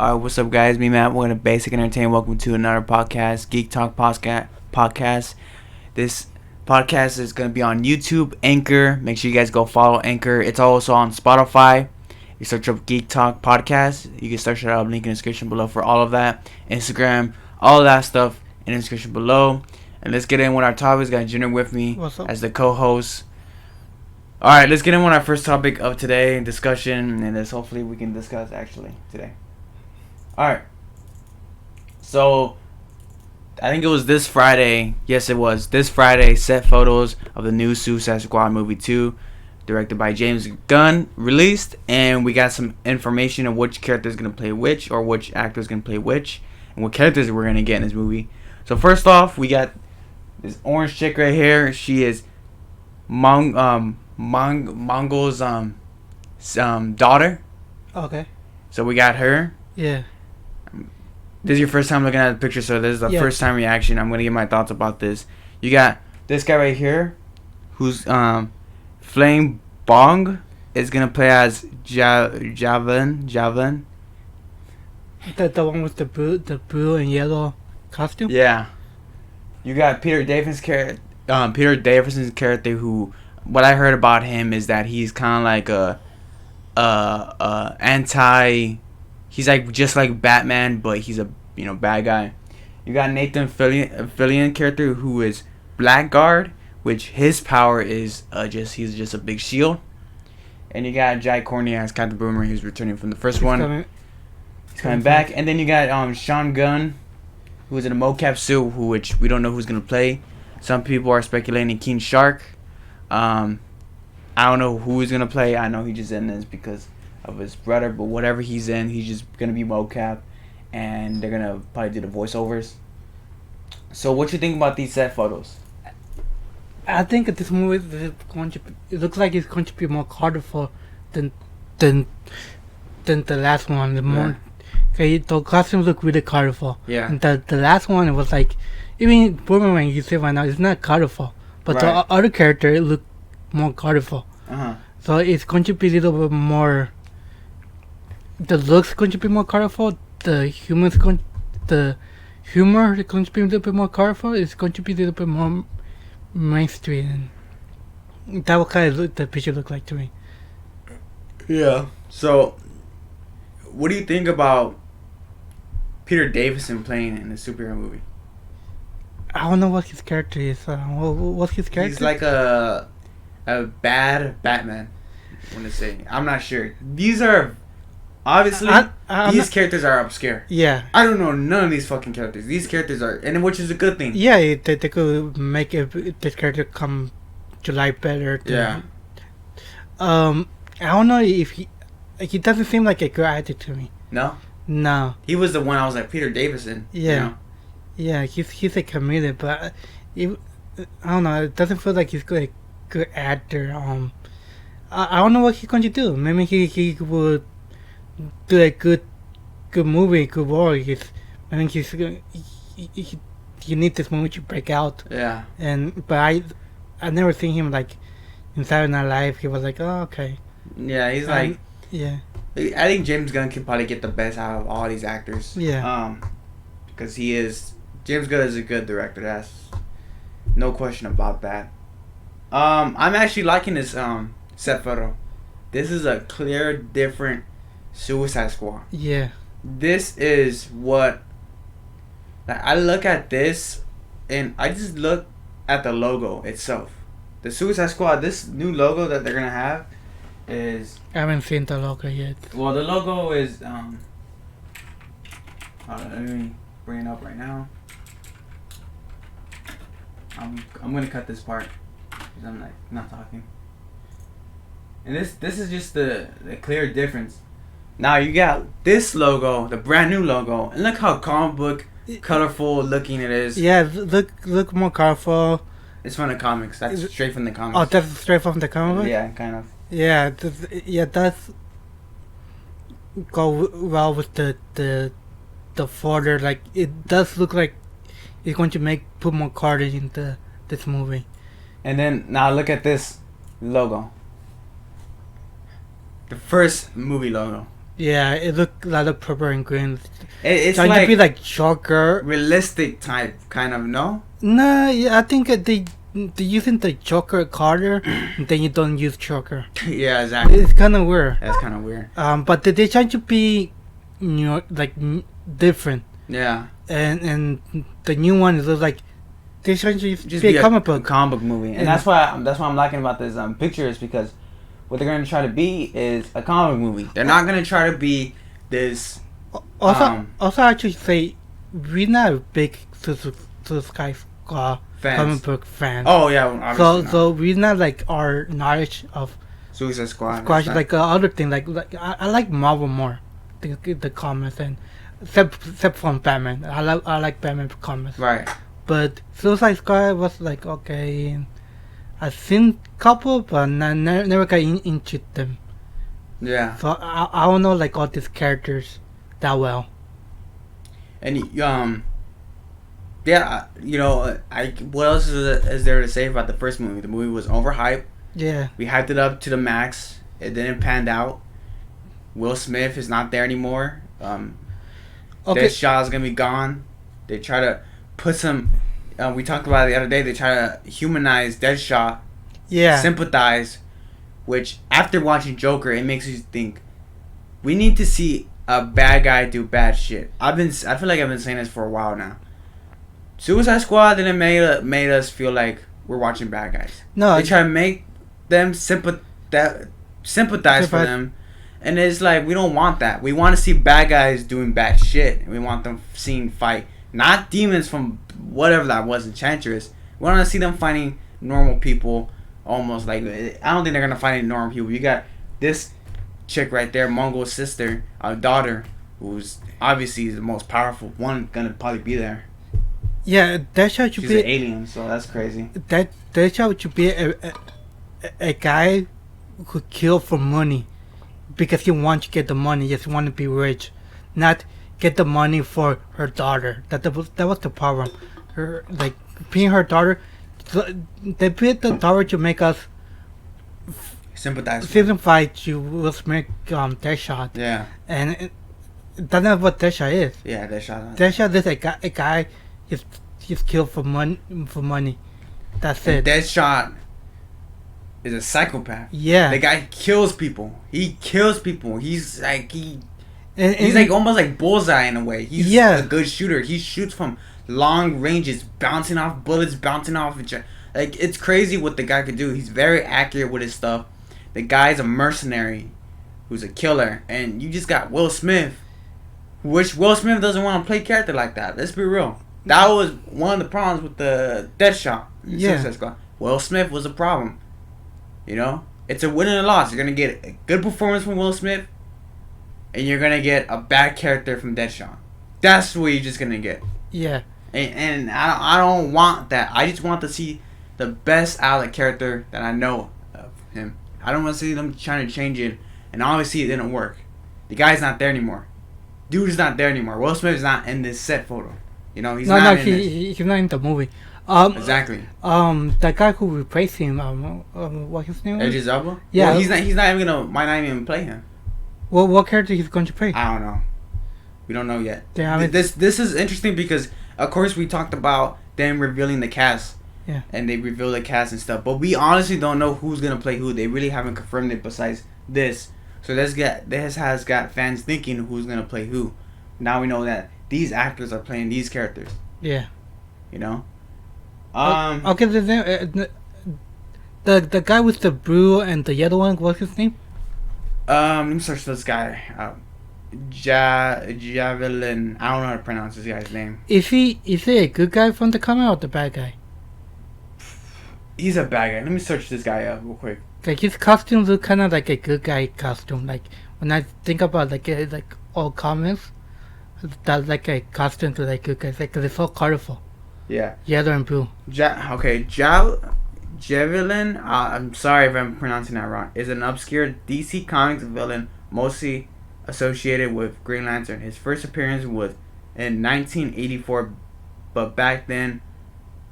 What's up, guys? Me, Matt. We're gonna basic entertain. Welcome to another podcast, Geek Talk podcast. This podcast is gonna be on YouTube, Anchor. Make sure you guys go follow Anchor. It's also on Sptify. You search up Geek Talk podcast. You can search it up. Link in the description below for all of that. Instagram, all of that stuff in the description below. And let's get in with our topics. Got Jenner with me as the co-host. All right, let's get in with our first topic of today discussion, and this hopefully we can discuss actually today. All right. So, I think it was this Friday. Yes, it was this Friday. Set photos of the new Suicide Squad movie 2, directed by James Gunn, released, and we got some information of which character is gonna play which, or which actor is gonna play which, and what characters we're gonna get in this movie. So first off, we got this orange chick right here. She is Mongo's daughter. Okay. So we got her. Yeah. This is your first time looking at the picture, so this is the first time reaction. I'm gonna give my thoughts about this. You got this guy right here, who's Flame Bong is gonna play as Javelin. The one with the blue and yellow costume. Yeah. You got Peter Davison's character, who, what I heard about him is that he's kind of like he's like just like Batman, but he's a bad guy. You got Nathan Fillion character, who is Blackguard, which his power is he's just a big shield. And you got Jai Courtney as Captain Boomerang, who's returning from the first one. He's coming back. And then you got Sean Gunn, who is in a mocap suit, which we don't know who's gonna play. Some people are speculating King Shark. I don't know who he's gonna play. I know he's just in this because of his brother, but whatever he's in, he's just gonna be mocap, and they're gonna probably do the voiceovers. So, what you think about these set photos? I think this movie is going to. It looks like it's going to be more colorful than the last one. The costumes look really colorful. Yeah. And the last one, it was like, even Boomerang you see right now, it's not colorful, but the other character it looked more colorful. So it's going to be a little bit more. The looks going to be more colorful. The humor is going to be a little bit more colorful. It's going to be a little bit more mainstream. And that what kind of the picture look like to me. Yeah. So, what do you think about Peter Davison playing in a superhero movie? I don't know what his character is. What's his character? He's like a bad Batman. I want to say. I'm not sure. These are obviously these characters are obscure. Yeah. I don't know none of these fucking characters. These characters are, and which is a good thing. Yeah, they could make this character come to life better. Yeah. I don't know if he doesn't seem like a good actor to me. No. No. He was the one I was like Peter Davison. Yeah. You know? Yeah, he's a comedian, but I don't know. It doesn't feel like he's a good actor. I don't know what he's going to do. Maybe he would do a good movie, good role. I think he needs this movie to break out. Yeah. But I never seen him like in Saturday Night Live. He was like, oh, okay. Yeah, he's like. Yeah. I think James Gunn can probably get the best out of all these actors. Yeah. Because James Gunn is a good director. That's no question about that. I'm actually liking this set photo. This is a clear, different Suicide Squad. Yeah. This is what. Like, I look at this, and I just look at the logo itself. The Suicide Squad. This new logo that they're gonna have is. I haven't seen the logo yet. Well, the logo is let me bring it up right now. I'm gonna cut this part because I'm like not talking. And this is just the clear difference. Now you got this logo, the brand new logo, and look how comic book colorful looking it is. Yeah, look more colorful. It's from the comics. That's straight from the comics. Oh, that's straight from the comic book? Yeah, kind of. Yeah, that's go well with the folder. Like, it does look like it's going to put more carnage into this movie. And then now look at this logo. The first movie logo. Yeah, it looked a lot of purple and green. It's trying like to be like Joker. realistic type, kind of, no? Nah, yeah, I think they using the Joker color, then you don't use Joker. Yeah, exactly. It's kind of weird. That's kind of weird. But they trying to be, like different. Yeah. And the new one is like they're trying to Just be a comic book. comic book movie, and that's why I'm liking about this picture is because what they're gonna try to be is a comic movie. They're not gonna try to be this. Also, I should say we're not big Suicide Squad comic book fans. Oh yeah, so we're not like our knowledge of Suicide Squad. Like other thing. Like I like Marvel more, the comics and except from Batman. I like Batman comics. Right. But Suicide Squad was like okay. I've seen couple, but never got into them. Yeah. So I don't know like all these characters that well. And yeah, what else is there to say about the first movie? The movie was overhyped. Yeah. We hyped it up to the max. It didn't pan out. Will Smith is not there anymore. Deadshot's gonna be gone. They try to put some. We talked about it the other day. They try to humanize Deadshot. Yeah. Sympathize, which after watching Joker, it makes you think we need to see a bad guy do bad shit. I feel like I've been saying this for a while now. Suicide Squad didn't made us feel like we're watching bad guys. No, they try to make them sympathize for them, and it's like we don't want that. We want to see bad guys doing bad shit. We want them seeing fight, not demons from whatever that was, Enchantress. We want to see them fighting normal people, almost like I don't think they're gonna fight any normal people. You got this chick right there, Mongo's sister, daughter, who's obviously the most powerful one, gonna probably be there. Yeah, Deadshot should She's be an alien, so that's crazy. Deadshot should be a guy who kill for money because he wants to get the money, just want to be rich, not get the money for her daughter. That was the problem. Her like being her daughter. So they put the daughter to make us sympathize. Season 5 to Will Smith Deadshot. Yeah. And that's not what Deadshot is. Yeah, Deadshot. Deadshot is a guy he's killed for money. That's it. Deadshot is a psychopath. Yeah. The guy kills people. He kills people. He's like he's like almost like Bullseye in a way. He's a good shooter. He shoots from long ranges, bouncing off bullets, bouncing off each other. Like, it's crazy what the guy could do. He's very accurate with his stuff. The guy's a mercenary who's a killer. And you just got Will Smith, which Will Smith doesn't want to play character like that. Let's be real. That was one of the problems with the Deadshot. Yeah. Will Smith was a problem. You know? It's a win and a loss. You're going to get a good performance from Will Smith, and you're going to get a bad character from Deadshot. That's what you're just going to get. Yeah. And I don't want that. I just want to see the best out of the character that I know of him. I don't want to see them trying to change it. And obviously it didn't work. The guy's not there anymore. Dude is not there anymore. Will Smith is not in this set photo. You know, he's not in this. He's not in the movie. Exactly. The guy who replaced him, what's his name? Idris Elba? Yeah. Well, might not even play him. Well, what character he's going to play? I don't know. We don't know yet. Damn. This is interesting because, of course, we talked about them revealing the cast. Yeah. And they reveal the cast and stuff. But we honestly don't know who's going to play who. They really haven't confirmed it besides this. So this has got fans thinking who's going to play who. Now we know that these actors are playing these characters. Yeah. You know? Okay, the guy with the blue and the yellow one, what's his name? Let me search this guy. Javelin. I don't know how to pronounce this guy's name. Is he a good guy from the comic or the bad guy? He's a bad guy. Let me search this guy up real quick. Like his costume look kind of like a good guy costume. Like when I think about like all comics, that's like a costume to like good guys. Like they're so colorful. Yeah. Yellow and blue. Javelin. I'm sorry if I'm pronouncing that wrong. Is an obscure DC Comics villain, mostly associated with Green Lantern. His first appearance was in 1984, but back then,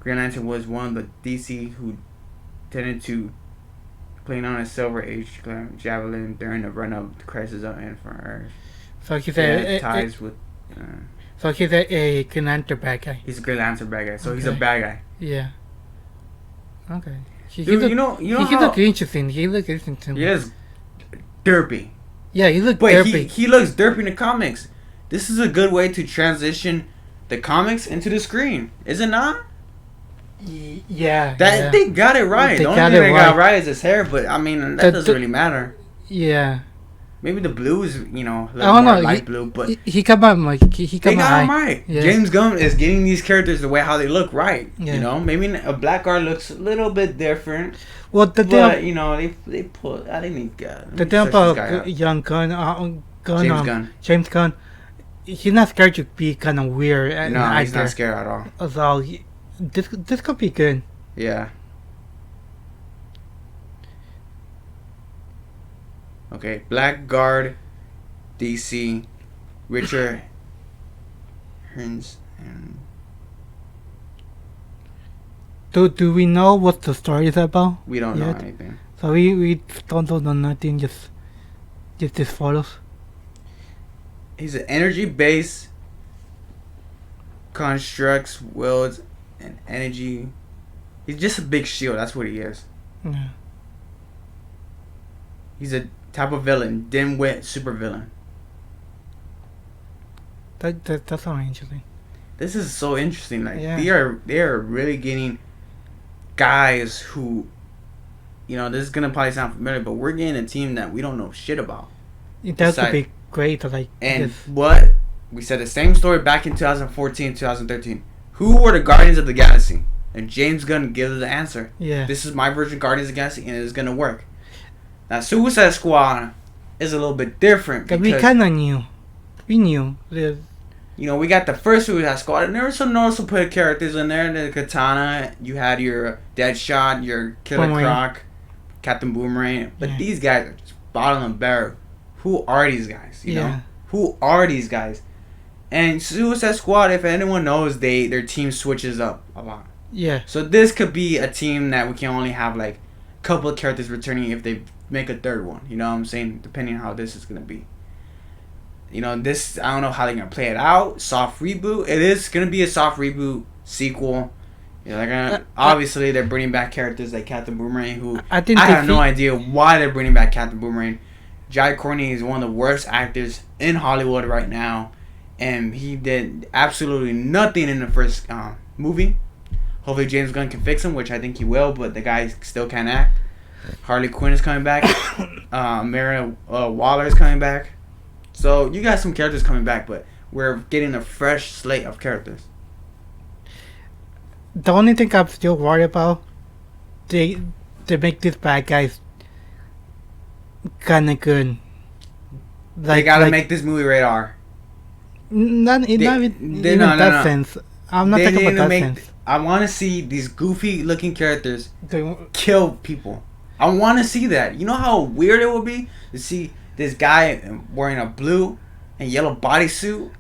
Green Lantern was one of the DC who tended to playing on a Silver Age javelin during the run of the Crisis on Infinite Earth. So he's ties with. So he's a Green Lantern bad guy. He's a Green Lantern bad guy. So he's a bad guy. Yeah. Okay. Dude, you know he how look interesting. He look interesting. He is derpy. Yeah, he look but derpy. He looks derpy in the comics. This is a good way to transition the comics into the screen, is it not? Yeah. They got it right. The only thing they got right is his hair, but I mean that doesn't really matter. Yeah. Maybe the blue is, a little more light blue, but he come out like he come out. They got him right. Yeah. James Gunn is getting these characters the way how they look right. Yeah. You know, maybe a Blackguard looks a little bit different. Well, they put. I didn't get. The thing about young James Gunn, he's not scared to be kind of weird. No, he's not scared at all. So this could be good. Yeah. Okay, Blackguard, DC, Richard Hearns, and... Do we know what the story is about? We don't know anything. So we don't know nothing, just these photos. He's an energy-based constructs, wields, and energy. He's just a big shield, that's what he is. Yeah. He's a type of villain, dim-wit supervillain. That's so interesting. This is so interesting. Like they are really getting guys who, this is gonna probably sound familiar, but we're getting a team that we don't know shit about. That could be great. And what we said the same story back in 2014, 2013. Who were the Guardians of the Galaxy? And James Gunn gives us the answer. Yeah. This is my version of Guardians of the Galaxy, and it's gonna work. Now, Suicide Squad is a little bit different. Because we kind of knew. We knew. We got the first Suicide Squad, and there were some noticeable characters in there. The Katana, you had your Deadshot, your Killer Croc, Captain Boomerang. But these guys are just bottom and barrel. Who are these guys? You know? Who are these guys? And Suicide Squad, if anyone knows, their team switches up a lot. Yeah. So this could be a team that we can only have like a couple of characters returning if they make a third one. You know what I'm saying? Depending on how this is gonna be. This, I don't know how they're gonna play it out. Soft reboot. It is gonna be a soft reboot sequel. They're gonna obviously they're bringing back characters like Captain Boomerang, who I have no idea why they're bringing back Captain Boomerang. Jai Courtney is one of the worst actors in Hollywood right now, and he did absolutely nothing in the first movie. Hopefully James Gunn can fix him, which I think he will, but the guy still can't act. Harley Quinn is coming back. Mara Waller is coming back. So you got some characters coming back, but we're getting a fresh slate of characters. The only thing I'm still worried about, they make these bad guys kind of good. They gotta make this movie rated R. Not even that sense. I'm not talking about that sense. I want to see these goofy looking characters kill people. I want to see that. You know how weird it would be to see this guy wearing a blue and yellow bodysuit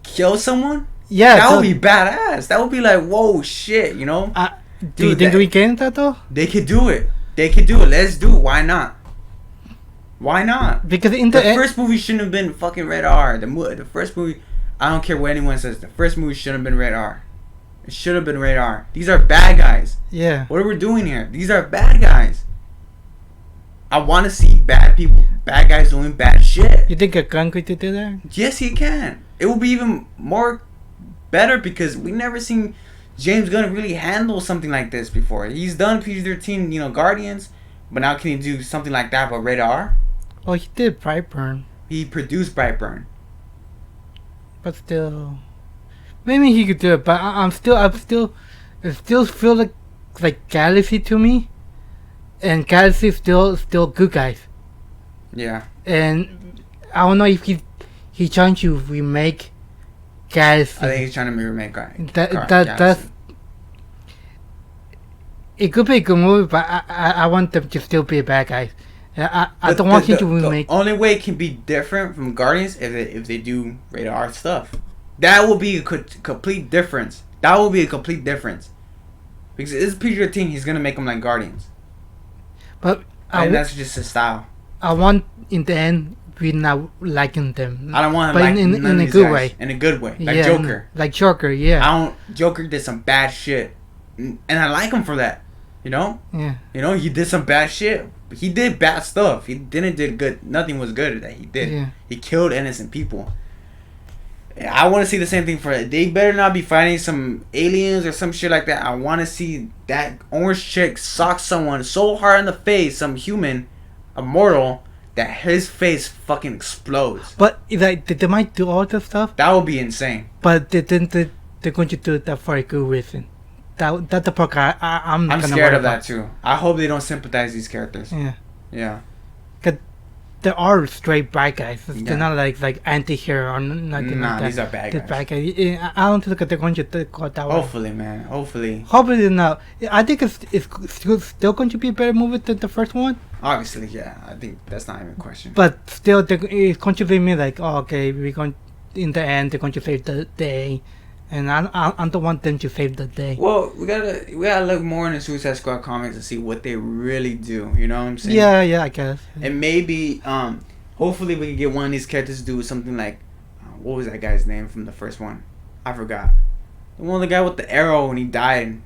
kill someone? Yeah. That would be badass. That would be like, whoa, shit, Do you think we can that though? They could do it. Let's do it. Why not? Why not? Because the first movie shouldn't have been fucking rated R. The first movie, I don't care what anyone says, the first movie shouldn't have been rated R. It should have been rated R. These are bad guys. Yeah. What are we doing here? These are bad guys. I want to see bad guys doing bad shit. You think a gun could do that? Yes, he can. It will be even more better because we never seen James Gunn really handle something like this before. He's done PG-13, Guardians, but now can he do something like that but rated R? Oh, he did Brightburn. He produced Brightburn. But still, maybe he could do it. But it still feels like Galaxy to me, and Galaxy still good guys. Yeah. And I don't know if he trying to remake Galaxy. I think he's trying to remake Galaxy. That's. It could be a good movie, but I want them to still be bad guys. I don't want him to remake. The only way it can be different from Guardians if they do rated R stuff. That will be a complete difference. Because it's PG-13, he's gonna make them like Guardians. But And that's just his style. I want in the end we not liking them. I don't want to but like in a good way. In a good way, like yeah, Joker. Like Joker, yeah. Joker did some bad shit, and I like him for that. You know. Yeah. You know, he did some bad shit. He did bad stuff. He didn't did good. Nothing was good that he did. Yeah. He killed innocent people. I want to see the same thing for it. They better not be fighting some aliens or some shit like that. I want to see that orange chick sock someone so hard in the face, some human, a mortal, that his face fucking explodes. But like they might do all the stuff. That would be insane. But they're going to do that for a good reason. That's the part I'm scared of that too. I hope they don't sympathize these characters. Yeah. Yeah. Cause they are straight bad guys. They're not like anti-hero or nothing like that. These are bad guys. Bad guys. I don't think they're going to go that way. Hopefully, man. Hopefully not. I think it's still going to be a better movie than the first one. Obviously, yeah. I think that's not even a question. But still, it's going to be me like, oh, okay, we're going in the end they're going to save the day, and I don't want them to save the day. Well, we gotta look more into Suicide Squad comics and see what they really do. You know what I'm saying? Yeah, I guess. And maybe, hopefully, we can get one of these characters to do something like, what was that guy's name from the first one? I forgot. One of the guy with the arrow when he died.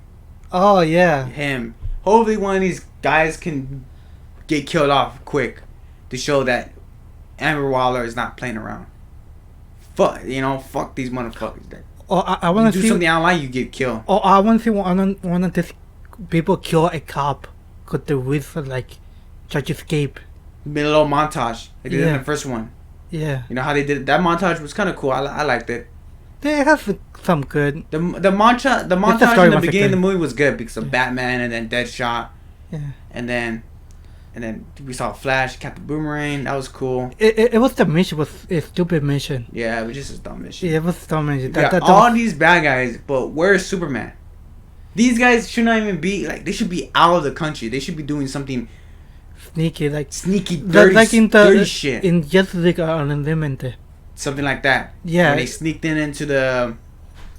Oh yeah. Him. Hopefully, one of these guys can get killed off quick to show that Amber Waller is not playing around. Fuck these motherfuckers. Oh, I want to do something online, you get killed. Oh, I want to see one of these people kill a cop because the wizard like try to escape. Been a little montage. They did it in the first one. Yeah. You know how they did it? That montage was kind of cool. I liked it. They have some good. The montage in the beginning of the movie was good because of Batman and then Deadshot. Yeah. And then we saw Flash, Captain Boomerang. That was cool. It was the mission was a stupid mission. Yeah, it was just a dumb mission. Yeah, it was a dumb mission. All these bad guys, but where's Superman? These guys should not even be like. They should be out of the country. They should be doing something sneaky, dirty, like in dirty shit. In Justice League Unlimited. Something like that. Yeah. When they sneaked into the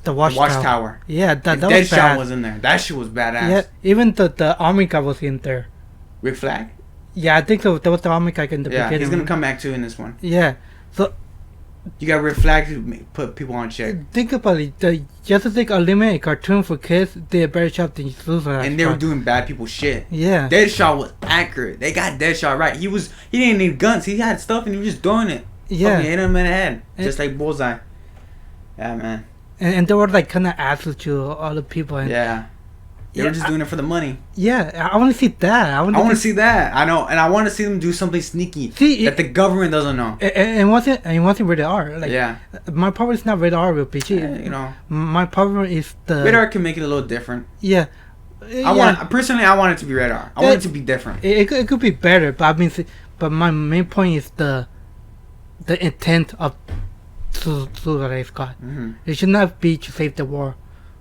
watchtower. Yeah, that was Deadshot bad. was in there. That shit was badass. Yeah, even the army guy was in there. Rick Flag? Yeah, I think so. There was the army guy in the beginning. Yeah, he's gonna come back too in this one. Yeah, so you got Rick Flag to put people on check. Think about it. The Justice League Unlimited, a cartoon for kids, did a better job than Suicide. And they were doing bad people shit. Yeah. Deadshot was accurate. They got Deadshot right. He didn't need guns. He had stuff and he was just doing it. Yeah. Fucking hit him in the head, just like Bullseye. Yeah, man. And they were like kind of assholes to other people. And yeah. They were just doing it for the money. Yeah, I want to see that. I want to see that. I know, and I want to see them do something sneaky that the government doesn't know. And wasn't rated R. Like, yeah. My problem is not rated R with PG. You know. My problem is the rated R can make it a little different. Yeah. I want it to be rated R. I want it to be different. It could be better, but but my main point is the intent of Suicide Squad. Mm-hmm. It should not be to save the war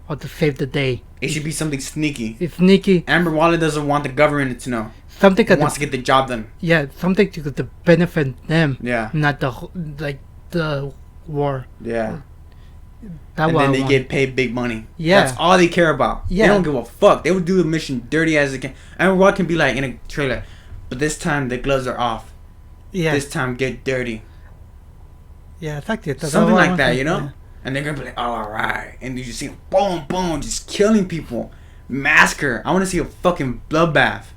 or to save the day. It should be something sneaky. It's sneaky. Amber Waller doesn't want the government to know. Something he wants to get the job done. Yeah, something to benefit them. Yeah. Not the war. Yeah. That and then they get paid big money. Yeah. That's all they care about. Yeah. They don't give a fuck. They would do the mission dirty as they can. Amber Waller can be like in a trailer, but this time the gloves are off. Yeah. This time get dirty. Yeah, it's like that. Something like that, you know? Yeah. And they're gonna be like, oh, alright. And you just see them, boom, boom, just killing people. Massacre. I wanna see a fucking bloodbath.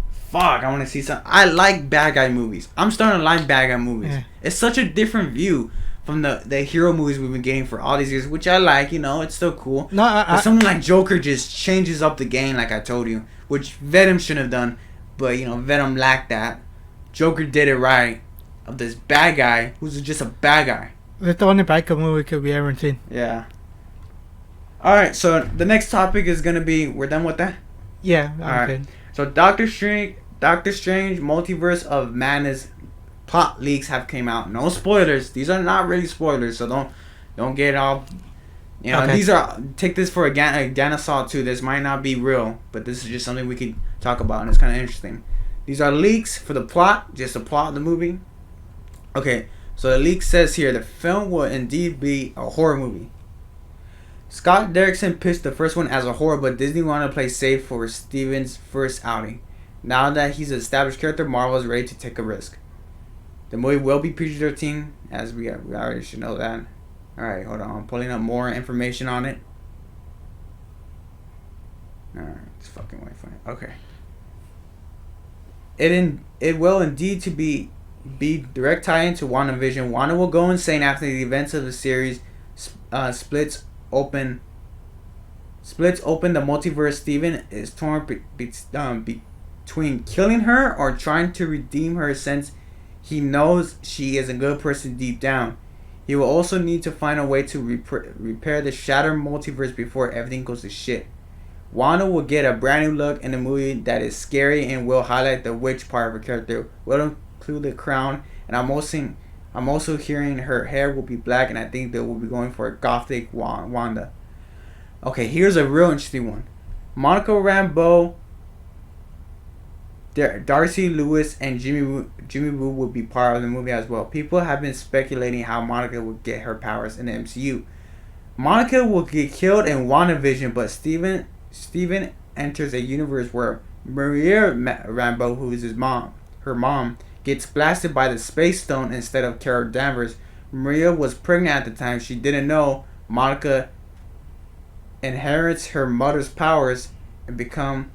Fuck, I wanna see some. I like bad guy movies. I'm starting to like bad guy movies. Yeah. It's such a different view from the hero movies we've been getting for all these years, which I like, you know, it's still cool. No, but something like Joker just changes up the game, like I told you, which Venom shouldn't have done, but, you know, Venom lacked that. Joker did it right. Of this bad guy who's just a bad guy. That's the only bad guy movie we haven't seen. Yeah. Alright, so the next topic is gonna be, we're done with that? Yeah. Alright. So Doctor Strange, Multiverse of Madness plot leaks have came out. No spoilers. These are not really spoilers, so don't get all. You know, these are, take this for a grain of salt too. This might not be real, but this is just something we could talk about, and it's kind of interesting. These are leaks for the plot, just the plot of the movie. Okay, so the leak says here the film will indeed be a horror movie. Scott Derrickson pitched the first one as a horror, but Disney wanted to play safe for Steven's first outing. Now that he's an established character, Marvel is ready to take a risk. The movie will be PG-13, as we already should know that. Alright, hold on. I'm pulling up more information on it. Alright, it's fucking Wi-Fi. Okay. It will indeed to be direct tie into WandaVision. Wanda will go insane after the events of the series splits open the multiverse. Steven is torn between killing her or trying to redeem her, since he knows she is a good person deep down. He will also need to find a way to repair the shattered multiverse before everything goes to shit. Wanda will get a brand new look in the movie that is scary and will highlight the witch part of her character. Will include the crown, and I'm also hearing her hair will be black, and I think they will be going for a gothic Wanda. Okay, here's a real interesting one. Monica Rambeau, Darcy Lewis, and Jimmy Woo will be part of the movie as well. People have been speculating how Monica will get her powers in the MCU. Monica will get killed in WandaVision, but Steven enters a universe where Maria Rambeau, who is her mom, gets blasted by the Space Stone instead of Carol Danvers. Maria was pregnant at the time. She didn't know. Monica inherits her mother's powers and become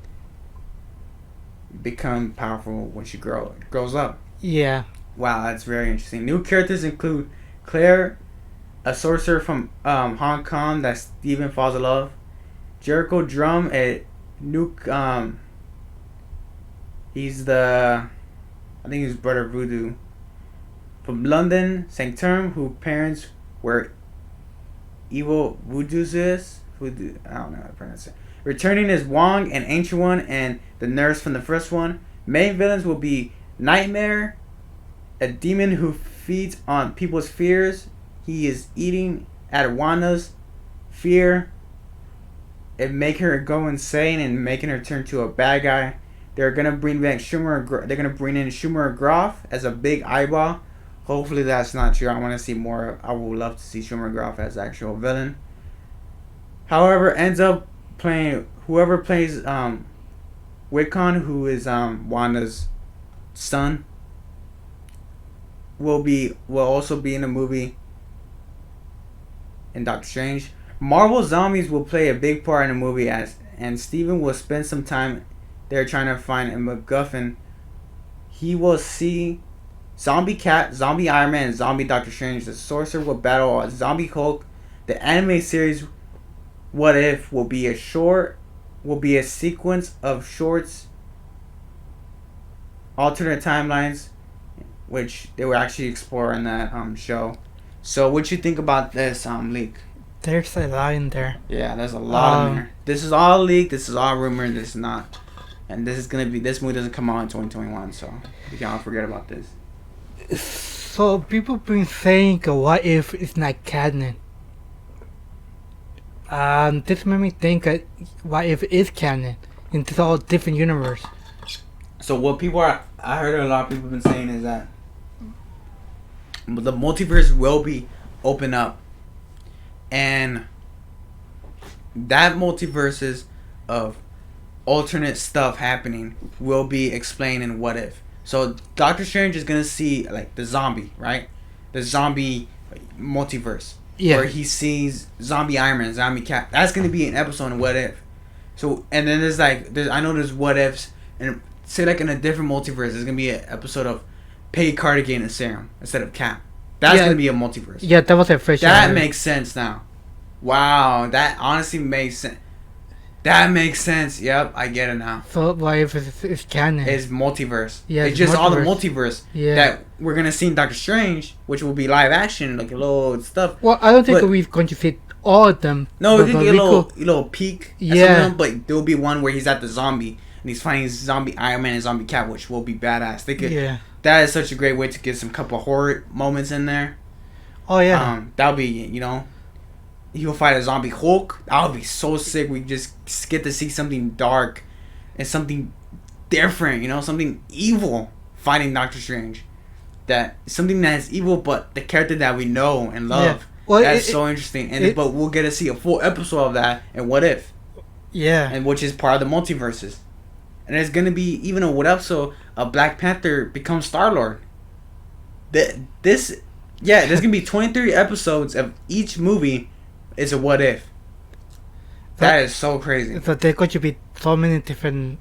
powerful when she grows up. Yeah. Wow, that's very interesting. New characters include Claire, a sorcerer from Hong Kong that Steven falls in love. Jericho Drum, a nuke. I think he's Brother Voodoo. From London, Sanctum, who parents were evil voodooists. Voodoo, I don't know how to pronounce it. Returning is Wong, an ancient one, and the nurse from the first one. Main villains will be Nightmare, a demon who feeds on people's fears. He is eating at Wanda's fear and make her go insane and making her turn to a bad guy. They're gonna bring back Schumer. They're gonna bring in Schumer Groff as a big eyeball. Hopefully that's not true. I want to see more. I would love to see Schumer Groff as actual villain. However, ends up playing whoever plays Wiccan, who is Wanda's son, will also be in the movie in Doctor Strange. Marvel Zombies will play a big part in the movie, and Steven will spend some time there trying to find a MacGuffin. He will see Zombie Cat, Zombie Iron Man, and Zombie Doctor Strange. The Sorcerer will battle a Zombie Hulk. The anime series What If will be a sequence of shorts, alternate timelines, which they will actually explore in that show. So what you think about this leak? There's a lot in there. Yeah, there's a lot in there. This is all leak, this is all rumor, and this is not. And this movie doesn't come out in 2021, so you can't forget about this. So people been saying, what if it's not canon? This made me think, what if it's canon? In this all different universe. So what I heard a lot of people have been saying is that the multiverse will be open up, and that multiverses of alternate stuff happening will be explained in What If. So Doctor Strange is gonna see like the zombie, right? The zombie multiverse. Yeah. Where he sees zombie Iron Man, zombie Cap. That's gonna be an episode in What If. So and then I know there's What Ifs, and say like in a different multiverse there's gonna be an episode of Peggy Carter getting a serum instead of Cap. That's gonna be a multiverse. Yeah, that was a fresh. That makes sense now. Wow, that honestly makes sense. That makes sense. Yep, I get it now. So what if it's canon? It's multiverse. Yeah, it's just multiverse. All the multiverse that we're gonna see in Doctor Strange, which will be live action, like a little stuff. Well, I don't think we're going to see all of them. No, we can get a little peek. Yeah, but there will be one where he's at the zombie and he's fighting zombie Iron Man and zombie Cat, which will be badass. They could. Yeah. That is such a great way to get some couple horror moments in there. Oh yeah. That'll be He'll fight a zombie Hulk. That would be so sick. We just get to see something dark and something different, something evil fighting Doctor Strange. Something that is evil, but the character that we know and love. Yeah. Well, that's so interesting. But we'll get to see a full episode of that and What If. Yeah. And which is part of the multiverses. and there's gonna be even a what else? So a Black Panther becomes Star-Lord. There's gonna be 23 episodes of each movie. Is a what if. That is so crazy. So there could be so many different.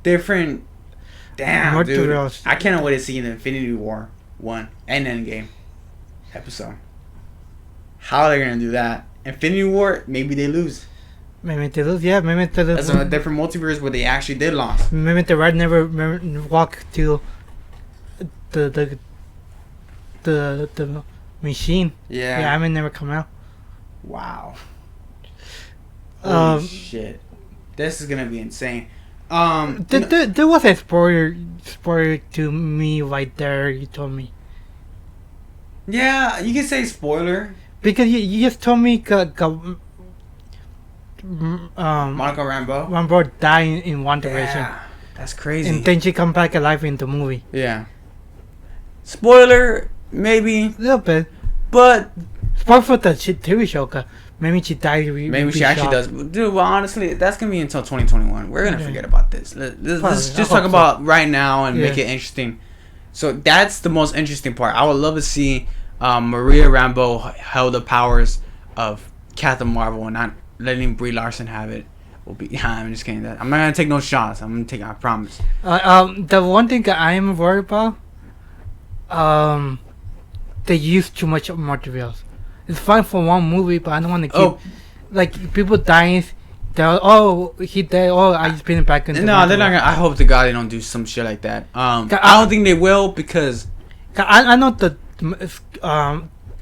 Damn, dude. I can't wait to see the Infinity War 1 and Endgame episode. How they're gonna do that? Infinity War, maybe they lose. Maybe they lose, yeah. Maybe they lose. That's a different multiverse where they actually did lose. Maybe the red never walk to the machine. Yeah. Yeah, I may never come out. Wow. Holy shit. This is gonna be insane. There was a spoiler to me right there. You told me. Yeah, you can say spoiler. Because you just told me Monica Rambeau. Rambeau died in one direction. Yeah, that's crazy. And then she come back alive in the movie. Yeah. Spoiler, maybe. A little bit. But spoiler for the TV show, cause maybe she died. Maybe she actually does. Dude, well, honestly, that's going to be until 2021. We're going to forget about this. Let's just talk about right now and make it interesting. So that's the most interesting part. I would love to see Maria Rambeau held the powers of Captain Marvel and not letting Brie Larson have it. I'm just kidding. I'm not going to take no shots. I promise. The one thing that I am worried about, they use too much materials. It's fine for one movie, but I don't want to keep like people dying. He died. I just been back in. No, they're not gonna. I hope to God they don't do some shit like that. I don't think they will because I know that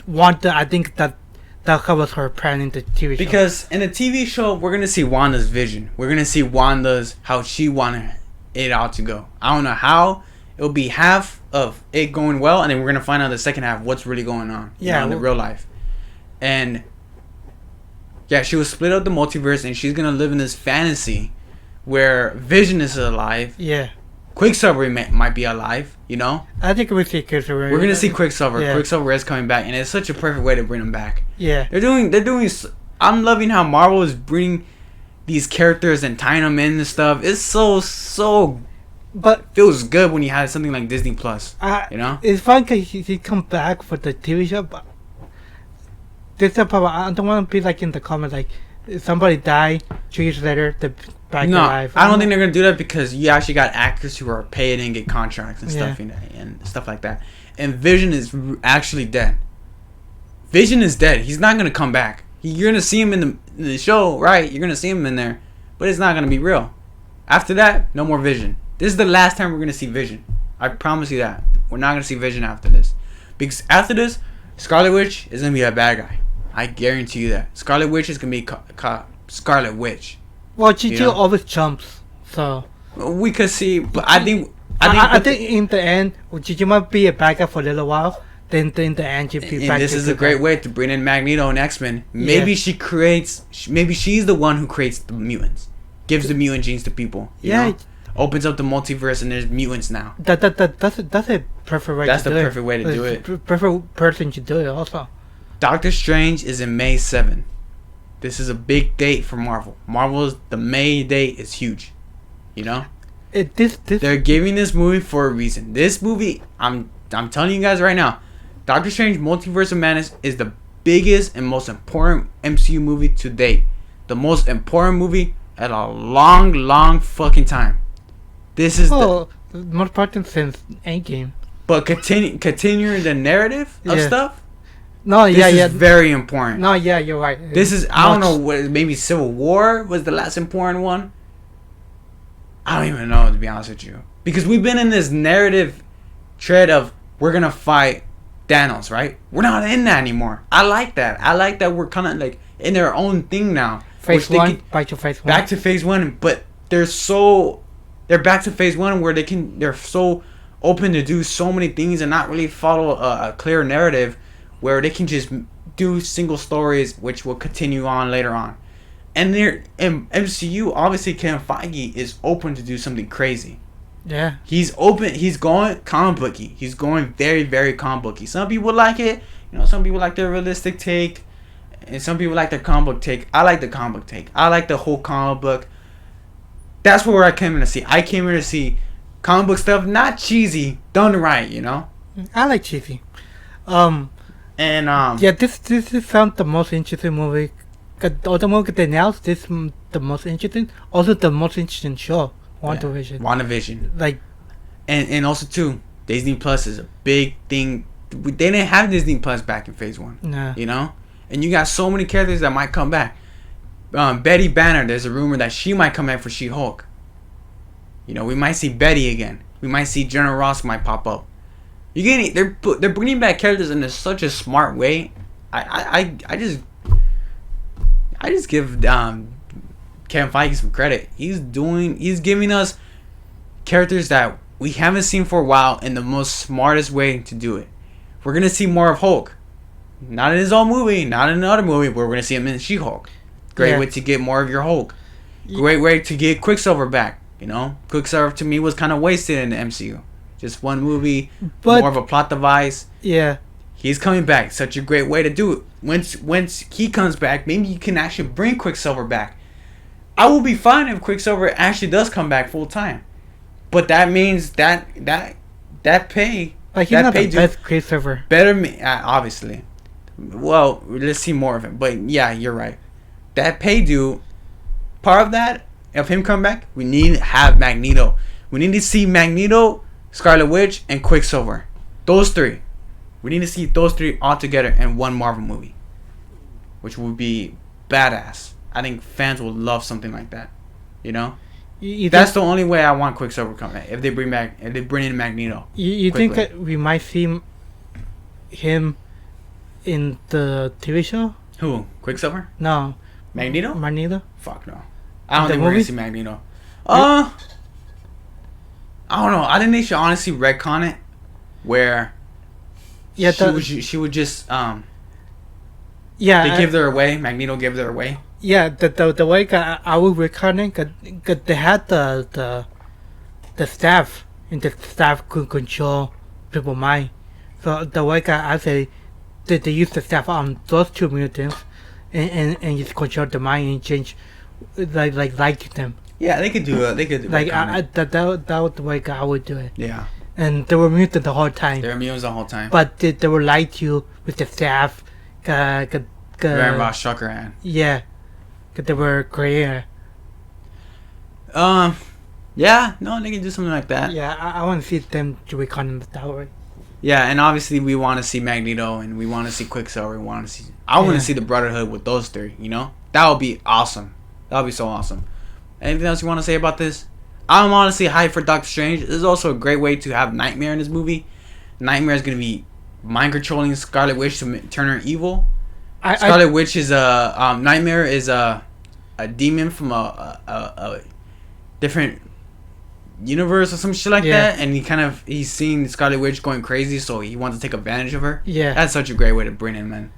Wanda. I think that covers her plan in the TV show. Because in the TV show, we're gonna see Wanda's vision. We're gonna see Wanda's how she wanted it all to go. I don't know how. It'll be half of it going well, and then we're gonna find out the second half what's really going on. In the real life. And yeah, she was split up the multiverse, and she's gonna live in this fantasy where Vision is alive. Yeah. Quicksilver might be alive. I think we see Quicksilver. We're gonna see Quicksilver. Yeah. Quicksilver is coming back, and it's such a perfect way to bring him back. Yeah. They're doing. I'm loving how Marvel is bringing these characters and tying them in and stuff. It's so. But feels good when you have something like Disney Plus. It's fun because he come back for the TV show, but this is problem. I don't want to be like in the comments like somebody died 2 years later, they're back alive. I don't think they're gonna do that because you actually got actors who are paid and get contracts and stuff and stuff like that. And Vision is actually dead. Vision is dead. He's not gonna come back. You're gonna see him in the show, right? You're gonna see him in there, but it's not gonna be real. After that, no more Vision. This is the last time we're going to see Vision. I promise you that. We're not going to see Vision after this. Because after this, Scarlet Witch is going to be a bad guy. I guarantee you that. Scarlet Witch is going to be Scarlet Witch. Well, Gigi always jumps. So we could see, but I think in the end, Gigi might be a bad guy for a little while. Then in the end, she'll be back. This is a great way to bring in Magneto and X-Men. Maybe maybe she's the one who creates the mutants. Gives the mutant genes to people. You know? Opens up the multiverse and there's mutants now. That's a perfect way. That's the perfect way to do it. Perfect person to do it also. Doctor Strange is in May 7th. This is a big date for Marvel. The May date is huge. They're giving this movie for a reason. This movie, I'm telling you guys right now, Doctor Strange Multiverse of Madness is the biggest and most important MCU movie to date. The most important movie at a long fucking time. This is more important since Endgame. But continuing the narrative of stuff. No, this is very important. No, you're right. This is I don't know what maybe Civil War was the last important one. I don't even know, to be honest with you, because we've been in this narrative thread of we're gonna fight Thanos, right? We're not in that anymore. I like that. We're kind of like in their own thing now. Back to phase one. But they're back to phase one where they're so open to do so many things and not really follow a clear narrative, where they can just do single stories which will continue on later on. And MCU, obviously Kevin Feige is open to do something crazy. Yeah. He's open. He's going comic booky. He's going very, very comic booky. Some people like it. Some people like the realistic take, and some people like the comic book take. I like the comic book take. I like the whole comic book. That's what I came here to see. I came here to see comic book stuff, not cheesy, done right, you know? I like cheesy. And Yeah, this is sound the most interesting movie. 'Cause the other movie they announced this the most interesting. Also the most interesting show, WandaVision. Like, and also too, Disney Plus is a big thing. They didn't have Disney Plus back in Phase 1. nah. You know? And you got so many characters that might come back. Betty Banner, there's a rumor that she might come back for She-Hulk. You know, we might see Betty again. We might see General Ross might pop up. You getting? They're bringing back characters in such a smart way. I just give Kevin Feige some credit. He's giving us characters that we haven't seen for a while in the most smartest way to do it. We're gonna see more of Hulk. Not in his own movie, not in another movie, but we're gonna see him in She-Hulk. Great way to get more of your Hulk. Great way to get Quicksilver back. You know, Quicksilver to me was kind of wasted in the MCU. Just one movie, But more of a plot device. yeah, He's coming back. Such a great way to do it. Once he comes back, maybe you can actually bring Quicksilver back. I will be fine if Quicksilver actually does come back full time. But that means that pay. like he's that not pay the best Quicksilver. Better me, obviously. Well, let's see more of him. But yeah, you're right. That pay due, part of that, of him come back, we need to have Magneto. We need to see Magneto, Scarlet Witch, and Quicksilver. Those three. We need to see those three all together in one Marvel movie. Which would be badass. I think fans will love something like that. You know? That's the only way I want Quicksilver coming back. If they bring in Magneto. You think that we might see him in the TV show? Who? Quicksilver? No. Magneto? Fuck no. I don't The think we're movie? gonna see Magneto. I don't know. I think they should honestly retcon it, where Yeah, she would just yeah. they give her away. Magneto gave her away. Yeah, the way I would record it, cause they had the staff, and the staff could control people's mind. So the way I say, they use the staff on those two mutants, and just control the mind and change, like them. Yeah, they could do it. They could Like retcon it. that was the way I would do it. Yeah, And they were muted the whole time. they were mutants the whole time. But they were lied to with the staff. Remember about Shuckerhan. Yeah, cause they were Korean. Yeah, no, they can do something like that. Yeah, I want to see them to recon that way. Yeah, and obviously we want to see Magneto and we want to see Quicksilver. I want to see the Brotherhood with those three. You know, that would be awesome. That would be so awesome. Anything else you want to say about this? I'm honestly hyped for Doctor Strange. This is also a great way to have Nightmare in this movie. Nightmare is gonna be mind controlling Scarlet Witch to turn her evil. Scarlet Witch is Nightmare is a demon from a different universe or some shit like that, and he's seen Scarlet Witch going crazy, so he wants to take advantage of her. Yeah, that's such a great way to bring in, man.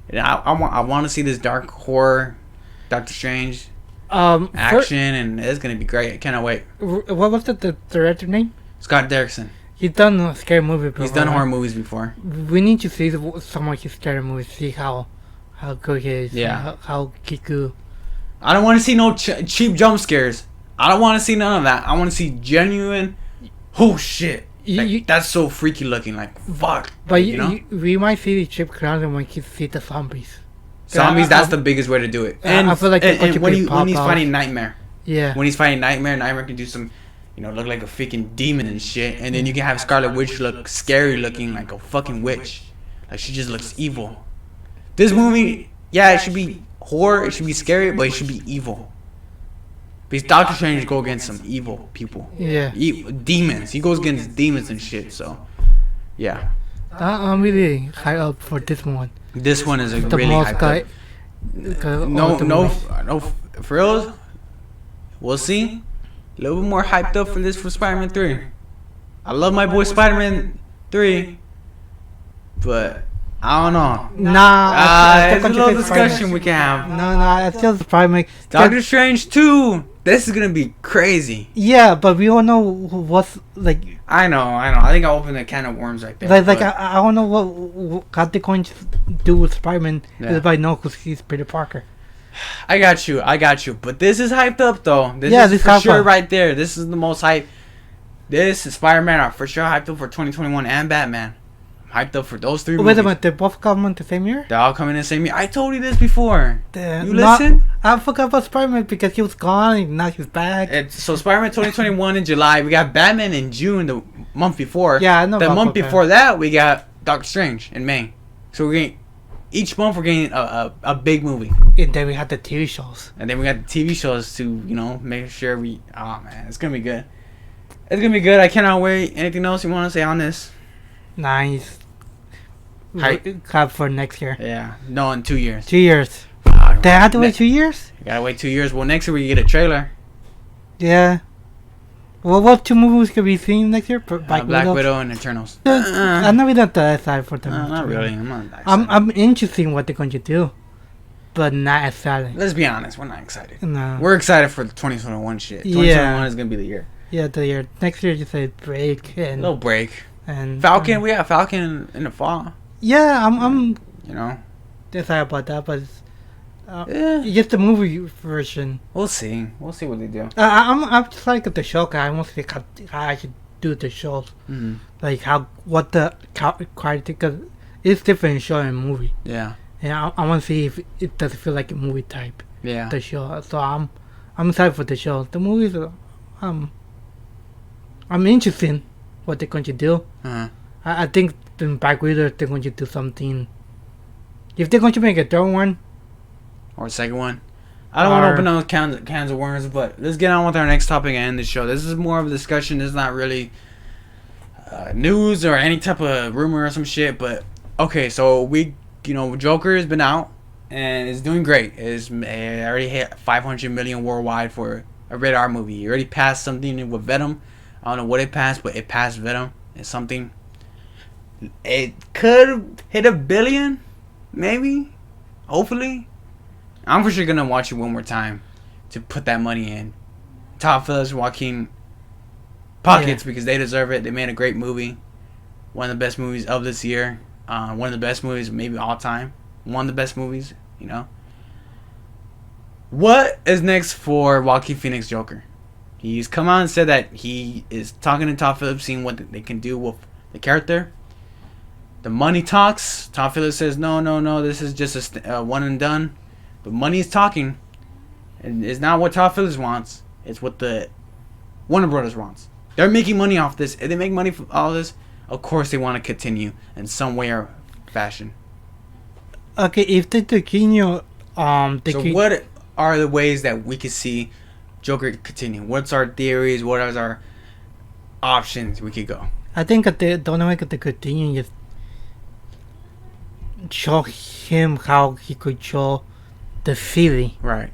And I want to see this dark horror Doctor Strange action, and it's gonna be great. I cannot wait. What was the director name? Scott Derrickson. He's done a scary movie before. He's done horror movies before. We need to see some of his scary movies. See how good he is. Yeah. How Kiku. I don't want to see no cheap jump scares. I don't want to see none of that. I want to see genuine. Oh shit! That's so freaky looking. Like fuck. But you know, we might see the cheap clowns when he see the zombies. Zombies. That's the biggest way to do it. And I feel like and when he's fighting Nightmare. Yeah. When he's fighting Nightmare can do some, look like a freaking demon and shit. And then you can have Scarlet Witch look scary looking like a fucking witch. Like she just looks evil. This movie, yeah, it should be horror. It should be scary, but it should be evil. Because Doctor Strange go against some evil people. Yeah. Demons. He goes against demons and shit. So, yeah. I'm really high up for this one. This one is The really most hyped up. No, for real. We'll see. A little bit more hyped up for this for Spider-Man 3. I love my boy Spider-Man 3, but I don't know. Nah, it's a little discussion we can have. No, it's just Spider-Man. Doctor Strange 2. This is gonna be crazy. Yeah, but we don't know what's like. I know. I think I opened a can of worms right there. I don't know what they're going to do with Spider-Man. Yeah. Everybody knows because he's Peter Parker. I got you. But this is hyped up though. This is for sure right there. This is the most hype. This and Spider-Man are for sure hyped up for 2021 and Batman. Hyped up for those three movies. Wait a minute, they both come in the same year? They're all coming in the same year. I told you this before. You listen? I forgot about Spider-Man because he was gone and now he's back. So Spider-Man 2021 in July. We got Batman in June, the month before. Yeah, I know. The month before that, we got Doctor Strange in May. So we're getting, each month we're getting a big movie. And then we had the TV shows. And then we got the TV shows to, make sure we... Oh, man, it's going to be good. It's going to be good. I cannot wait. Anything else you want to say on this? Nice. Hype for next year. Yeah. No, in 2 years. 2 years. They had to wait 2 years? You gotta wait 2 years. Well, next year we get a trailer. Yeah. Well, what 2 movies could we see next year? Black Widow and Eternals. I'm not really that excited for them. Not really. I'm not that excited. I'm interested in what they're going to do, but not excited. Let's be honest. We're not excited. No. We're excited for the 2021 shit. 2021 is gonna be the year. Yeah, the year. Next year just a break and a little break. And Falcon. We got Falcon in the fall. Yeah, I'm. Excited about that, but just the movie version. We'll see. We'll see what they do. I'm just like the show guy. I want to see how I should do the shows. Mm-hmm. Like what the quality, because it's different show and movie. Yeah. And I want to see if it does feel like a movie type. Yeah. The show. So I'm excited for the show. The movies. I'm interested in what they're going to do. Uh-huh. I think in Black Widow they're going to do something. If they're going to make a third one. Or a second one. I don't want to open those cans of worms, but let's get on with our next topic and end the show. This is more of a discussion. This is not really news or any type of rumor or some shit. But, okay, so Joker has been out and is doing great. It already hit 500 million worldwide for a rated R movie. It already passed something with Venom. I don't know what it passed, but it passed Venom. It's something. It could hit $1 billion, maybe, hopefully. I'm for sure gonna watch it one more time to put that money in. Todd Phillips, Joaquin pockets because they deserve it. They made a great movie, one of the best movies of this year, one of the best movies maybe all time, one of the best movies. What is next for Joaquin Phoenix Joker? He's come out and said that he is talking to Todd Phillips, seeing what they can do with the character. The money talks. Todd Phillips says, no, this is just a one and done. But money is talking. And it's not what Todd Phillips wants. It's what the Warner Brothers wants. They're making money off this. If they make money from all this, of course they want to continue in some way or fashion. Okay, if they continue... what are the ways that we could see Joker continue? What's our theories? What are our options we could go? I think that the only way to continue is show him how he could show the city. Right.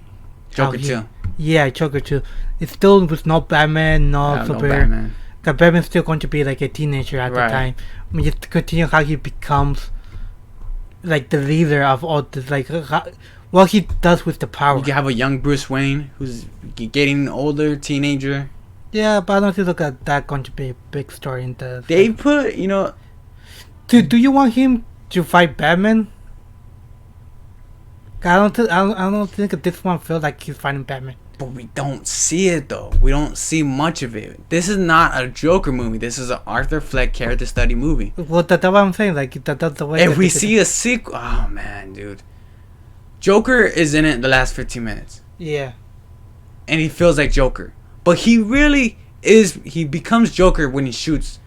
Joker 2. Yeah, Joker 2. It's still with no Batman, no Superman. Because Batman's still going to be like a teenager at the time. I mean, just continue how he becomes like the leader of all this, like what he does with the power. You can have a young Bruce Wayne who's getting older, teenager. Yeah, but I don't think that going to be a big story in the... They put, Do you want him to fight Batman? I don't think this one feels like he's fighting Batman. But we don't see it though. We don't see much of it. This is not a Joker movie. This is an Arthur Fleck character study movie. Well, that's what I'm saying. Like that's the way. If we see a sequel, oh man, dude, Joker is in it the last 15 minutes. Yeah. And he feels like Joker, but he really is. He becomes Joker when he shoots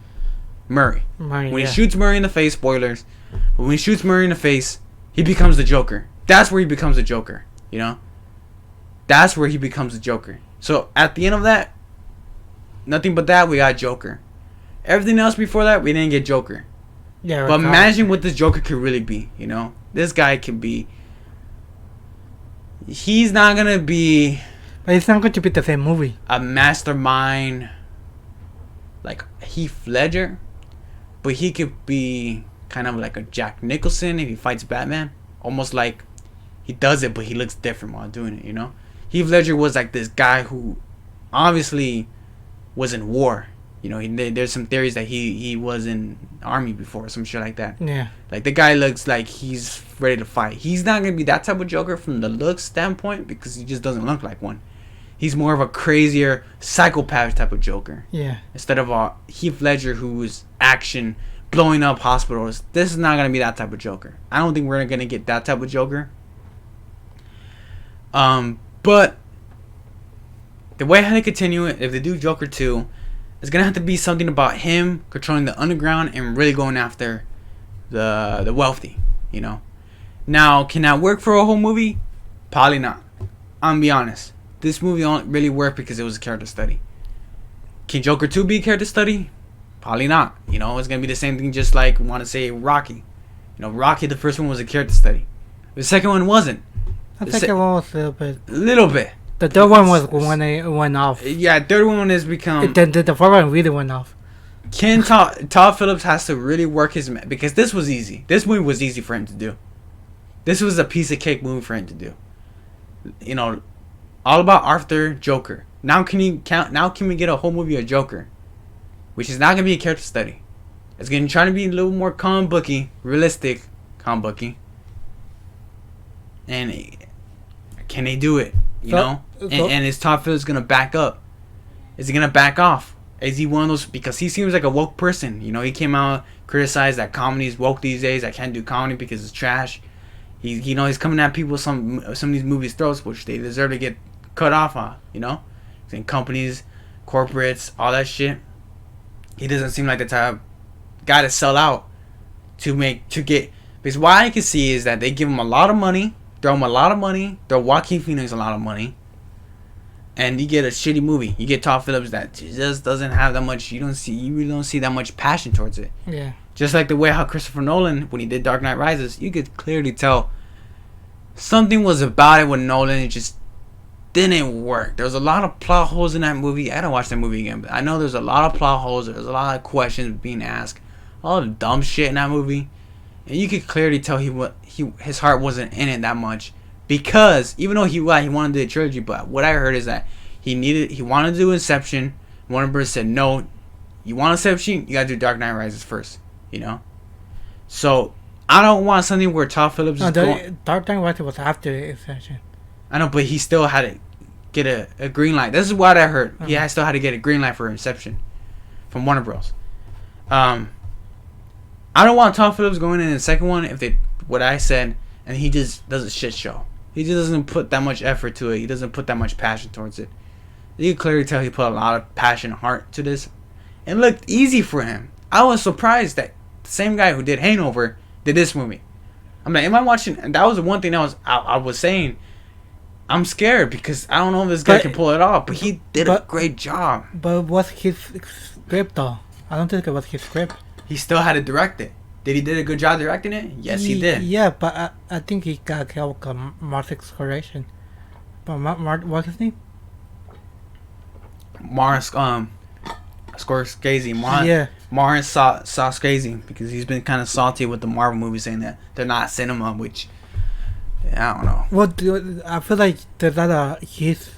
Murray. When he shoots Murray in the face, spoilers. But when he shoots Murray in the face, he becomes the Joker. That's where he becomes the Joker. That's where he becomes the Joker. So at the end of that, nothing but that, we got Joker. Everything else before that, we didn't get Joker. Yeah. But imagine what this Joker could really be. This guy can be. He's not gonna be. But it's not going to be the same movie. A mastermind, like Heath Ledger, but he could be kind of like a Jack Nicholson if he fights Batman. Almost like he does it, but he looks different while doing it. Heath Ledger was like this guy who obviously was in war. There's some theories that he was in army before or some shit like that. Yeah. Like the guy looks like he's ready to fight. He's not gonna be that type of Joker from the looks standpoint because he just doesn't look like one. He's more of a crazier psychopath type of Joker. Yeah. Instead of Heath Ledger, who's action, blowing up hospitals. This is not gonna be that type of Joker. I don't think we're gonna get that type of Joker. But the way how they continue it, if they do Joker 2, it's gonna have to be something about him controlling the underground and really going after the wealthy, you know. Now, can that work for a whole movie? Probably not. I'm gonna be honest. This movie don't really work because it was a character study. Can Joker 2 be a character study? Probably not. You know, it's gonna be the same thing, just like want to say Rocky. You know, Rocky, the first one was a character study. The second one wasn't. The second one was a little bit. Little bit. The third one was when it went off. Yeah, third one has become. The fourth one really went off. Todd Phillips has to really work his because this was easy. This movie was easy for him to do. This was a piece of cake movie for him to do. You know, all about Arthur Joker. Now can we get a whole movie of Joker, which is not gonna be a character study. It's gonna try to be a little more comic booky, realistic comic booky. And can they do it? You know? And is Todd Phillips gonna back up? Is he gonna back off? Is he one of those, because he seems like a woke person, you know? He came out, criticized that comedy is woke these days. I can't do comedy because it's trash. He's coming at people some of these movies' throats, which they deserve to get cut off on, you know? And companies, corporates, all that shit. He doesn't seem like the type of guy to sell out to get. Because what I can see is that they give him a lot of money, throw Joaquin Phoenix a lot of money, and you get a shitty movie. You get Todd Phillips that just doesn't have that much. You really don't see that much passion towards it. Yeah. Just like the way how Christopher Nolan, when he did Dark Knight Rises, you could clearly tell something was about it with Nolan. It just didn't work. There was a lot of plot holes in that movie. I don't watch that movie again, but I know there's a lot of plot holes. There's a lot of questions being asked. All the dumb shit in that movie, and you could clearly tell his heart wasn't in it that much, because even though he wanted to do a trilogy, but what I heard is that he wanted to do Inception. Warner Bros. Said no. You want Inception? You gotta do Dark Knight Rises first. You know, so I don't want something where Todd Phillips is going. Dark Knight Rises was after Inception. I know, but he still had to get a green light. This is what I heard. He still had to get a green light for Inception from Warner Bros. I don't want Todd Phillips going in the second one what I said, and he just does a shit show. He just doesn't put that much effort to it. He doesn't put that much passion towards it. You can clearly tell he put a lot of passion and heart to this. It looked easy for him. I was surprised that the same guy who did Hangover did this movie. I'm like, am I watching? And that was the one thing I was saying. I'm scared because I don't know if this guy can pull it off, but he did a great job. But what's his script though? I don't think it was his script. He still had to direct it. Did he did a good job directing it? Yes, he did. Yeah, but I think he got help from Martin's correction. But what's his name? Scorsese. Yeah. Martin Scorsese, because he's been kind of salty with the Marvel movies, saying that they're not cinema, which I don't know. Well, I feel like there's a lot of his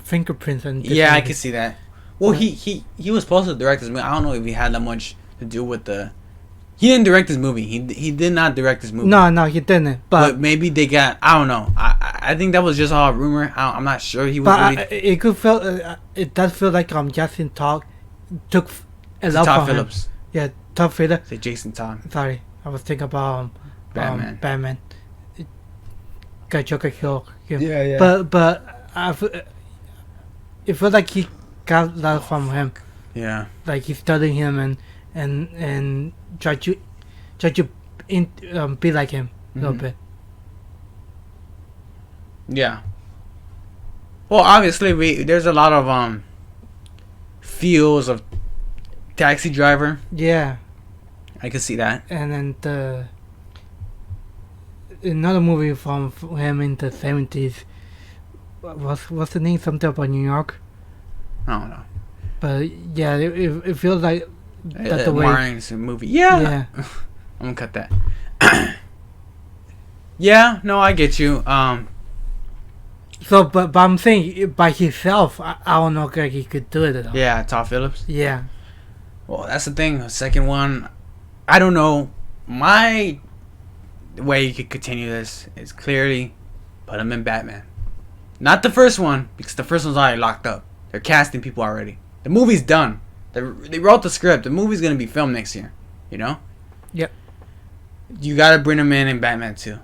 fingerprints and. Yeah, I can see that. Well, he was supposed to direct this movie. I don't know if he had that much to do with the. He didn't direct this movie. He did not direct this movie. No, he didn't. But maybe they got. I don't know. I think that was just all a rumor. I'm not sure he was. But really, it could feel. It does feel like Justin took a lot Todd from Phillips. Him. Yeah, Todd Phillips. Say Jason Todd. Sorry, I was thinking about Batman. Got Joker killed him. Yeah. But it felt like he got that from him. Yeah. Like he studied him and try to be like him a little bit. Yeah. Well, obviously there's a lot of feels of Taxi Driver. Yeah. I can see that. And then another movie from him in the 70s. What's the name? Something about New York. I don't know. But yeah, it feels like that's the way. Martin's movie. Yeah. I'm gonna cut that. Yeah. No, I get you. So, but I'm saying by himself, I don't know if he could do it at all. Yeah, Todd Phillips. Yeah. Well, that's the thing. The second one, I don't know. My the way you could continue this is clearly put him in Batman. Not the first one, because the first one's already locked up. They're casting people already. The movie's done. They wrote the script. The movie's gonna be filmed next year. You know? Yep. You gotta bring him in Batman 2.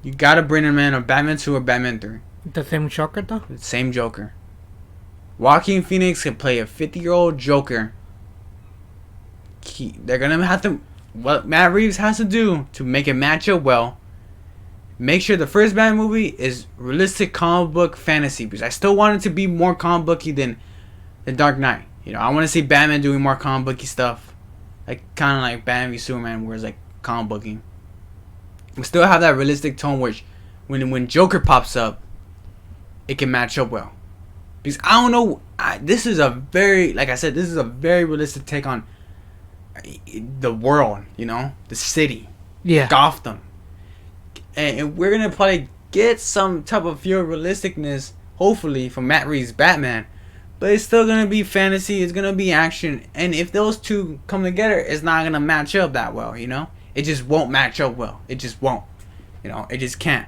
You gotta bring him in on Batman 2 or Batman 3. The same Joker though? The same Joker. Joaquin Phoenix can play a 50-year-old Joker. They're gonna have to... What Matt Reeves has to do to make it match up well, make sure the first Batman movie is realistic comic book fantasy, because I still want it to be more comic booky than The Dark Knight. You know, I want to see Batman doing more comic booky stuff, like kind of like Batman v Superman, where it's like comic booking. We still have that realistic tone, which when Joker pops up, it can match up well. Because I don't know, this is a very, like I said, this is a very realistic take on the world, you know, the city, Gotham, and we're gonna probably get some type of pure realisticness, hopefully, from Matt Reeves' Batman, but it's still gonna be fantasy, it's gonna be action, and if those two come together, it's not gonna match up that well, you know, it just won't match up well, it just won't, you know, it just can't.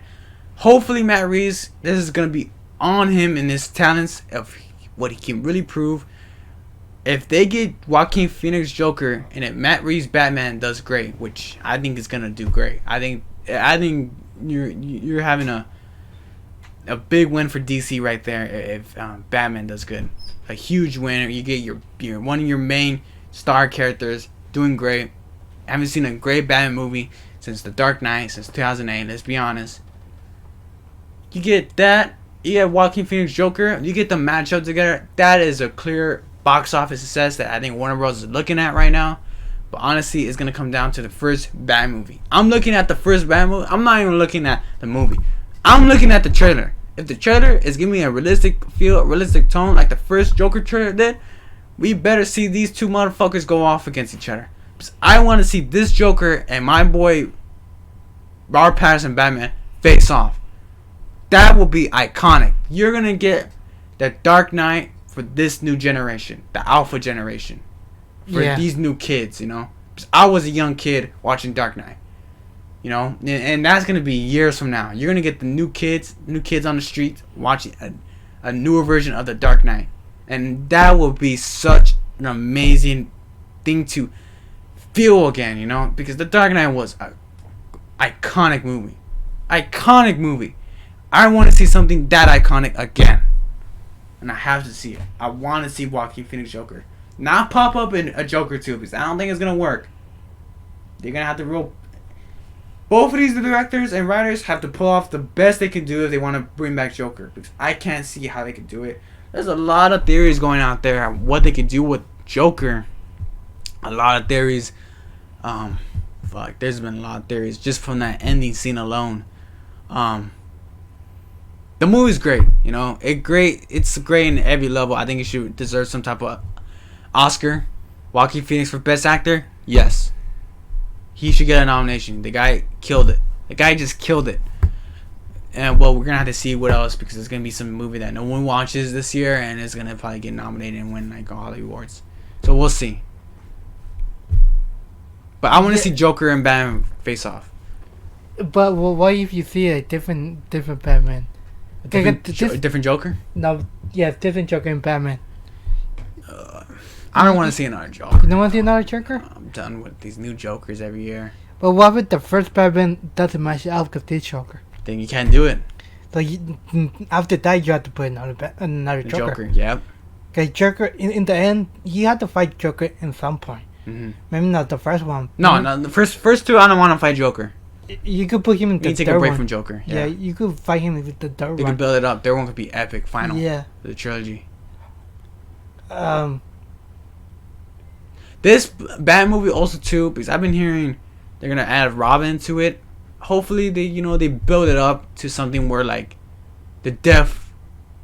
Hopefully Matt Reeves, this is gonna be on him in his talents of what he can really prove. If they get Joaquin Phoenix Joker and if Matt Reeves Batman does great, which I think is gonna do great, I think you're having a big win for DC right there. If Batman does good, a huge win. You get your one of your main star characters doing great. I haven't seen a great Batman movie since The Dark Knight, since 2008. Let's be honest. You get that. You get Joaquin Phoenix Joker. You get the matchup together. That is a clear box office success that I think Warner Bros. Is looking at right now. But honestly, it's going to come down to the first Batman movie. I'm looking at the first Batman movie. I'm not even looking at the movie. I'm looking at the trailer. If the trailer is giving me a realistic feel, a realistic tone like the first Joker trailer did, we better see these two motherfuckers go off against each other. Because I want to see this Joker and my boy Robert Pattinson Batman face off. That will be iconic. You're going to get the Dark Knight for this new generation, the alpha generation, for these new kids, you know. I was a young kid watching Dark Knight, you know, and that's gonna be years from now. You're gonna get the new kids on the streets watching a newer version of the Dark Knight, and that will be such an amazing thing to feel again, you know, because the Dark Knight was an iconic movie. I want to see something that iconic again. And I have to see it. I want to see Joaquin Phoenix Joker. Not pop up in a Joker 2, because I don't think it's going to work. They're going to have to both of these directors and writers have to pull off the best they can do if they want to bring back Joker. Because I can't see how they could do it. There's a lot of theories going out there on what they could do with Joker. A lot of theories. There's been a lot of theories just from that ending scene alone. The movie's great, you know. It's great in every level. I think it should deserve some type of Oscar. Joaquin Phoenix for Best Actor? Yes. He should get a nomination. The guy killed it. The guy just killed it. And, well, we're going to have to see what else, because there's going to be some movie that no one watches this year, and it's going to probably get nominated and win, like, all Hollywood awards. So, we'll see. But I want to see Joker and Batman face off. But what if you see a different Batman? Different Joker? No, yeah, different Joker and Batman. I don't want to see another Joker. You don't want to see another Joker? I'm done with these new Jokers every year. But what if the first Batman doesn't match up with this Joker? Then you can't do it. So after that, you have to put another Joker. Yep. Because Joker, in the end, you have to fight Joker in some point. Mm-hmm. Maybe not the first one. No, the first two, I don't want to fight Joker. You could put him in the third one. You take a break from Joker. Yeah, you could fight him with the third one. They could build it up. Third one could be epic, final. Yeah. The trilogy. This Batman movie also too, because I've been hearing they're gonna add Robin to it. Hopefully they build it up to something where, like, the death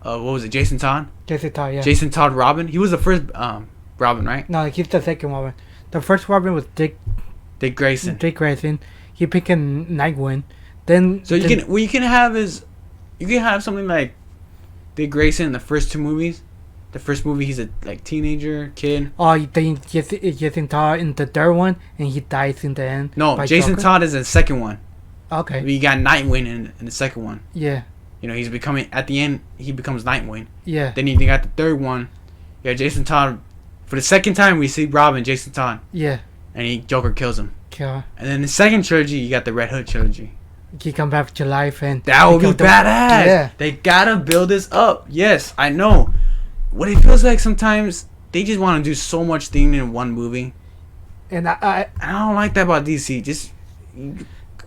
of, what was it, Jason Todd? Jason Todd, yeah. Jason Todd Robin. He was the first Robin, right? No, he's the second Robin. The first Robin was Dick Grayson. He picked a Nightwing. Then you can have something like Dick Grayson in the first two movies. The first movie, he's a teenager kid. Oh, then Jason Todd in the third one, and he dies in the end. No, Jason Joker? Todd is in the second one. Okay. You got Nightwing in the second one. Yeah. You know, he's becoming, at the end, he becomes Nightwing. Yeah. Then you got the third one. You got Jason Todd. For the second time, we see Robin, Jason Todd. Yeah. And Joker kills him. Kill. And then the second trilogy, you got the Red Hood trilogy. He come back to life and... That would be badass. Yeah. They gotta build this up. Yes, I know. What it feels like sometimes, they just want to do so much thing in one movie. And I don't like that about DC. Just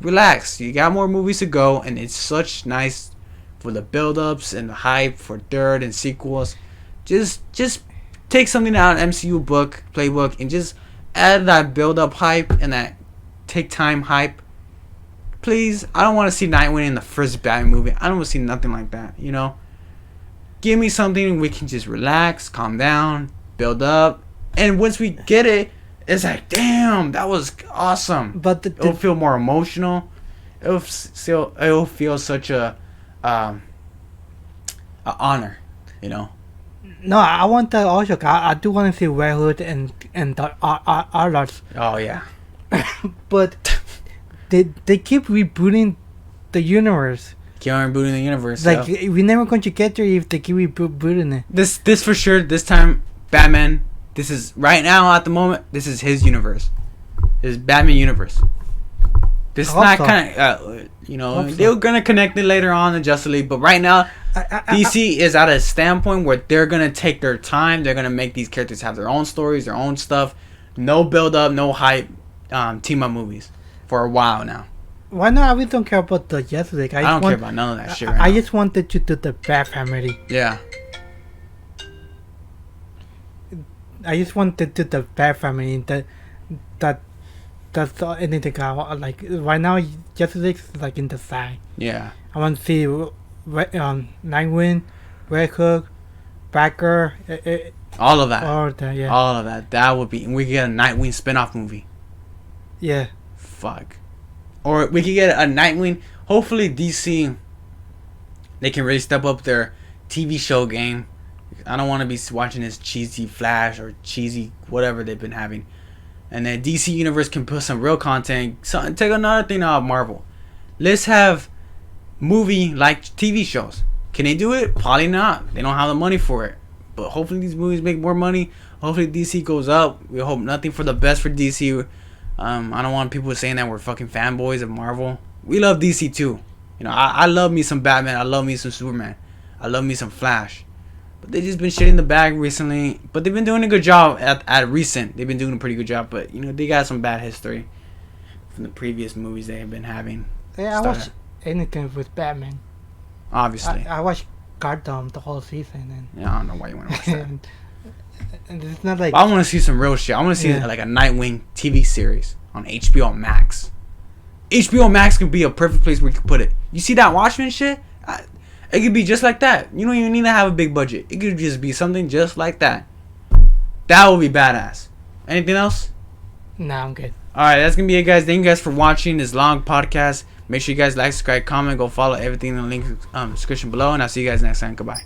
relax. You got more movies to go, and it's such nice for the build-ups and the hype for third and sequels. Just take something out of MCU book, playbook, and just add that build-up hype and that take time hype. Please, I don't want to see Nightwing in the first Batman movie. I don't want to see nothing like that, you know? Give me something we can just relax, calm down, build up, and once we get it, it's like, damn, that was awesome. But it'll feel more emotional. It'll feel such a honor, you know. No, I want that also. I do want to see Red Hood and the others. Oh yeah. But they keep rebooting the universe. Keep on rebooting the universe. Like we're never going to get there if they keep rebooting it. This for sure. This time, Batman. This is right now at the moment. This is his universe. This is Batman universe. This is not kind of you know they're gonna connect it later on in Justice League, but right now DC is at a standpoint where they're gonna take their time. They're gonna make these characters have their own stories, their own stuff. No build up, no hype. Team up movies for a while now. Why not? I really don't care about the Justice League. I don't care about none of that shit. I just wanted to do the Bat Family. Yeah. I just wanted to do the Bat Family. That's anything I want. Like right now, Justice League is like in the side. Yeah. I want to see Nightwing, Red Hook, Backer. All of that. All of that. Yeah. All of that. That would be. And we could get a Nightwing spin-off movie. Yeah. Fuck. Or we could get a Nightwing. Hopefully DC, they can really step up their TV show game. I don't want to be watching this cheesy Flash or cheesy whatever they've been having. And then DC Universe can put some real content. Take another thing out of Marvel. Let's have movie like TV shows. Can they do it? Probably not. They don't have the money for it. But hopefully these movies make more money. Hopefully DC goes up. We hope nothing for the best for DC. I don't want people saying that we're fucking fanboys of Marvel. We love DC too. You know, I love me some Batman. I love me some Superman. I love me some Flash. But they just been shitting the bag recently. But they've been doing a good job at recent. They've been doing a pretty good job. But, you know, they got some bad history from the previous movies they have been having. Yeah, I watch anything with Batman. Obviously. I watched Gotham the whole season. And yeah, I don't know why you want to watch that. And it's not like... I want to see some real shit. I want to see like a Nightwing TV series on HBO Max. HBO Max could be a perfect place where you could put it. You see that Watchmen shit? It could be just like that. You don't even need to have a big budget. It could just be something just like that. That would be badass. Anything else? Nah, I'm good. Alright, that's going to be it, guys. Thank you guys for watching this long podcast. Make sure you guys like, subscribe, comment, go follow everything in the link description below. And I'll see you guys next time. Goodbye.